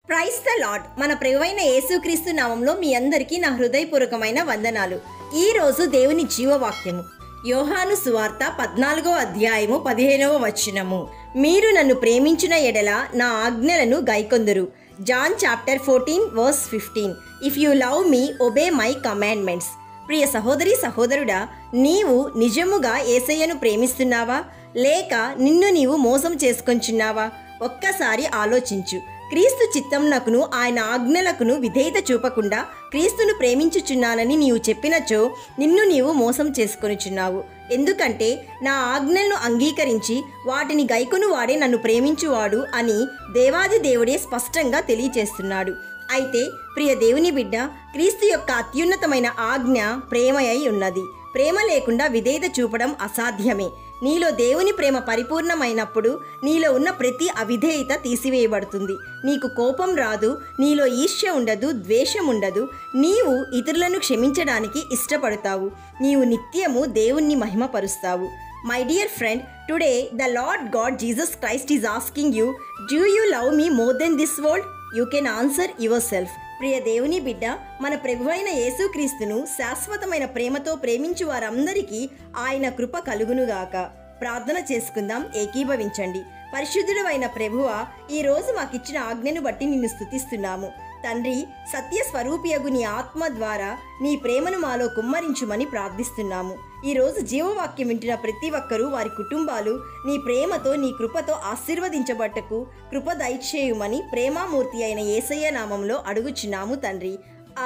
Praise the lord. మన ప్రభువైన యేసుక్రీస్తు నామంలో మీ అందరికీ నా హృదయపూర్వకమైన వందనాలు. ఈ రోజు దేవుని జీవవాక్యము యోహాను సువార్త 14వ అధ్యాయము 15వ వచనము. మీరు నన్ను ప్రేమించిన ఎడల నా ఆజ్ఞలను గైకొందురు. John chapter 14 verse 15. If you love me obey my commandments. ప్రియ సహోదరి సహోదరుడా, నీవు నిజముగా యేసయ్యను ప్రేమిస్తున్నావా, లేక నిన్ను నీవు మోసం చేసుకొంచున్నావా? ఒక్కసారి ఆలోచించు. క్రీస్తు చిత్తమునకును ఆయన ఆజ్ఞలకును విధేయత చూపకుండా క్రీస్తును ప్రేమించుచున్నానని నీవు చెప్పినచో నిన్ను నీవు మోసం చేసుకొనుచున్నావు. ఎందుకంటే నా ఆజ్ఞలను అంగీకరించి వాటిని గైకొను వాడే నన్ను ప్రేమించువాడు అని దేవాది దేవుడే స్పష్టంగా తెలియచేస్తున్నాడు. అయితే ప్రియ దేవుని బిడ్డ, క్రీస్తు యొక్క అత్యున్నతమైన ఆజ్ఞ ప్రేమయై ఉన్నది. ప్రేమ లేకుండా విధేయత చూపడం అసాధ్యమే. నీలో దేవుని ప్రేమ పరిపూర్ణమైనప్పుడు నీలో ఉన్న ప్రతి అవిధేయత తీసివేయబడుతుంది. నీకు కోపం రాదు, నీలో ఈర్ష్య ఉండదు, ద్వేషం ఉండదు. నీవు ఇతరులను క్షమించడానికి ఇష్టపడతావు. నీవు నిత్యము దేవుణ్ణి మహిమపరుస్తావు. My dear friend, today the Lord God Jesus Christ is asking you, do you love me more than this world? You can answer yourself. ప్రియ దేవుని బిడ్డ, మన ప్రభువైన యేసుక్రీస్తును శాశ్వతమైన ప్రేమతో ప్రేమించు వారందరికీ ఆయన కృప కలుగునుగాక. ప్రార్థన చేసుకుందాం, ఏకీభవించండి. పరిశుద్ధుడైన ప్రభువా, ఈరోజు మాకిచ్చిన ఆజ్ఞను బట్టి నిన్ను స్తుతిస్తున్నాము. తండ్రి, సత్య స్వరూపియగు నీ ఆత్మ ద్వారా నీ ప్రేమను మాలో కుమ్మరించుమని ప్రార్థిస్తున్నాము. ఈరోజు జీవవాక్యం వింటున్న ప్రతి ఒక్కరూ, వారి కుటుంబాలు నీ ప్రేమతో నీ కృపతో ఆశీర్వదించబట్టకు కృప దయచేయుమని ప్రేమామూర్తి అయిన యేసయ్య నామంలో అడుగుచున్నాము తండ్రి.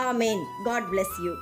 ఆమెన్. God bless you.